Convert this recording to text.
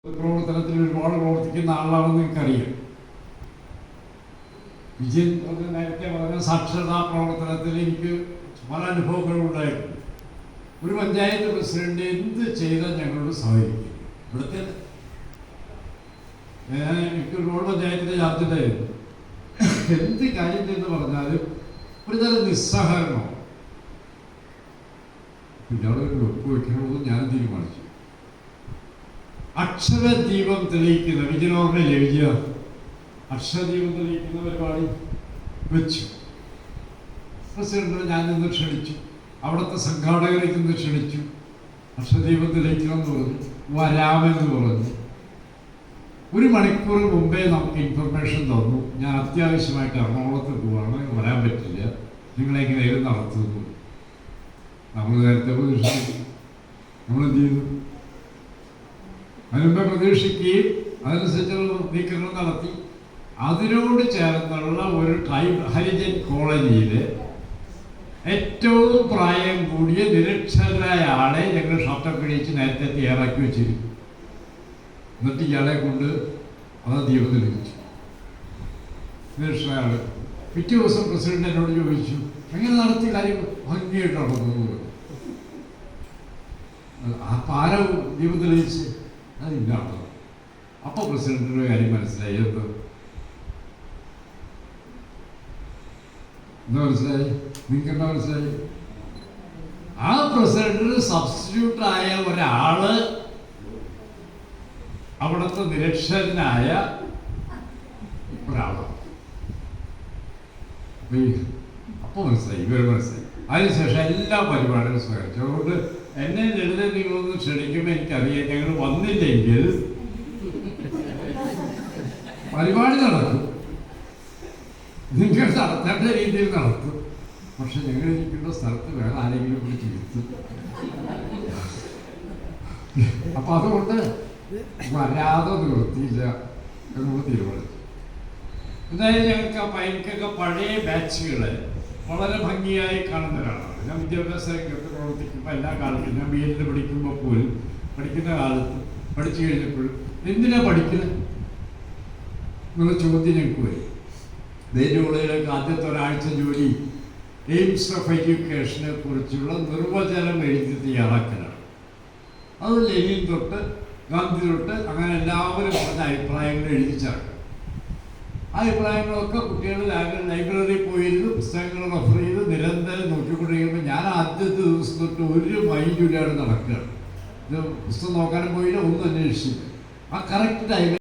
പ്രവർത്തനത്തിൽ ഒരുപാട് പ്രവർത്തിക്കുന്ന ആളാണെന്ന് എനിക്കറിയാം. വിജയൻ നേരത്തെ പറഞ്ഞ സാക്ഷരതാ പ്രവർത്തനത്തിൽ എനിക്ക് പല അനുഭവങ്ങളുണ്ടായിരുന്നു. ഒരു പഞ്ചായത്ത് പ്രസിഡന്റ് എന്ത് ചെയ്താൽ ഞങ്ങളോട് സഹകരിക്കും. ഇവിടുത്തെ എനിക്ക് ഒരുപാട് പഞ്ചായത്തിൻ്റെ ചാർജുണ്ടായിരുന്നു. എന്ത് കാര്യം എന്ന് പറഞ്ഞാലും ഒരു തരം നിസ്സഹകരണം. പിന്നെ അവിടെ ഒരു വെപ്പ് വയ്ക്കണമെന്ന് ഞാൻ തീരുമാനിച്ചു. അക്ഷരദീപം തെളിയിക്കുന്ന വിജയനോറിനെ വിജയ അക്ഷരദീപം തെളിയിക്കുന്ന പരിപാടി വെച്ചു. പ്രസിഡന്റിനെ ഞാൻ നിന്ന് ക്ഷണിച്ചു, അവിടുത്തെ സംഘാടകരെ നിന്ന് ക്ഷണിച്ചു. അക്ഷരദീപം തെളിയിക്കണമെന്ന് പറഞ്ഞു, വരാമെന്ന് പറഞ്ഞു. 1 മണിക്കൂർ മുമ്പേ നമുക്ക് ഇൻഫർമേഷൻ തന്നു, ഞാൻ അത്യാവശ്യമായിട്ട് എറണാകുളത്ത് പോവാണ്, വരാൻ പറ്റില്ല, നിങ്ങളെങ്ങനെയും നടത്തുന്നു. നമ്മൾ നേരത്തെ പ്രതീക്ഷിച്ചു. നമ്മളെന്ത് ചെയ്തു? അതിനുമ്പേ പ്രതീക്ഷിക്കുകയും അതനുസരിച്ചുള്ള നീക്കങ്ങൾ നടത്തി. അതിനോട് ചേർന്നുള്ള ഒരു ഹരിജൻ കോളനിയിലെ ഏറ്റവും പ്രായം കൂടിയ നിരക്ഷരായ ആളെ ഞങ്ങൾ ഷർട്ടൊക്കെ ഇടിച്ച് നേരത്തെ തയ്യാറാക്കി വെച്ചിരുന്നു. എന്നിട്ട് ഇയാളെ കൊണ്ട് അത് ദീപത്തിൽ വെച്ചു. നിരക്ഷരായ ആൾ പിറ്റേ ദിവസം പ്രസിഡന്റ് എന്നോട് ചോദിച്ചു, എങ്ങനെ നടത്തി കാര്യം? ഭംഗിയായിട്ട് നടന്നു. ആ പാര ദീപത്തിൽ വെച്ച് അതില്ലാണോ? അപ്പോൾ പ്രസിഡന്റിൻ്റെ കാര്യം മനസ്സിലായി. എന്താ മനസ്സിലായി? നിങ്ങൾക്ക് എന്താ മനസ്സിലായി? ആ പ്രസിഡന്റിന് സബ്സ്റ്റിറ്റ്യൂട്ടായ ഒരാള് അവിടുത്തെ നിരക്ഷരനായ ഒരാളാണ്. അപ്പോൾ മനസ്സിലായി, ഇവർ മനസ്സിലായി. അതിനുശേഷം എല്ലാ പരിപാടികളും സ്വീകരിച്ചു. അതുകൊണ്ട് എന്നെ ലളിത നിങ്ങളൊന്ന് ക്ഷണിക്കുമ്പോൾ എനിക്കറിയാം, ഞങ്ങൾ വന്നില്ലെങ്കിൽ പരിപാടി നടക്കും, നിങ്ങൾ നടത്തേണ്ട രീതിയിൽ നടത്തും. പക്ഷെ ഞങ്ങൾ ഇരിക്കേണ്ട സ്ഥലത്ത് വേറെ ആരെങ്കിലും വിളിച്ച് ഇരുത്തും. അപ്പം അതുകൊണ്ട് വരാതെ നിവൃത്തിയില്ല എന്നുള്ള തീരുമാനിച്ചു. എന്തായാലും ഞങ്ങൾക്ക് എനിക്കൊക്കെ പഴയ ബാച്ചുകളെ വളരെ ഭംഗിയായി കാണുന്ന ഒരാളാണ്. ഞാൻ വിദ്യാഭ്യാസ രംഗത്ത് പ്രവർത്തിക്കുമ്പോൾ എല്ലാ കാലത്തും ഞാൻ ബി എഡിൽ പഠിക്കുമ്പോൾ പോലും പഠിക്കുന്ന കാലത്ത് പഠിച്ചു കഴിഞ്ഞപ്പോഴും എന്തിനാ പഠിക്കുന്നത് എന്നുള്ള ചോദ്യം ഞങ്ങൾക്ക് വരും. ദേശീയതയിലേക്ക് ആദ്യത്തെ ഒരാഴ്ച ജോലി എയിംസ് ഓഫ് എഡ്യൂക്കേഷനെ കുറിച്ചുള്ള നിർവചനം എഴുതി തയ്യാറാക്കലാണ്. അത് ലെനിൻ തൊട്ട് ഗാന്ധി തൊട്ട് അങ്ങനെ എല്ലാവരും പറഞ്ഞ അഭിപ്രായങ്ങൾ എഴുതി ചേർക്കും. ആ അഭിപ്രായങ്ങളൊക്കെ കുട്ടികൾ ലൈബ്രറിയിൽ പോയിരുന്നു പുസ്തകങ്ങൾ റെഫർ ചെയ്ത് നിരന്തരം നോക്കിക്കൊണ്ടിരിക്കുമ്പോൾ ഞാൻ ആദ്യത്തെ ദിവസം തൊട്ട് 1 മൈൽ ചുറ്റാണ് നടക്കുകയാണ്. ഇത് പുസ്തകം നോക്കാനും പോയില്ല, ഒന്നും അന്വേഷിച്ചില്ല. ആ കറക്റ്റ് ടൈമിൽ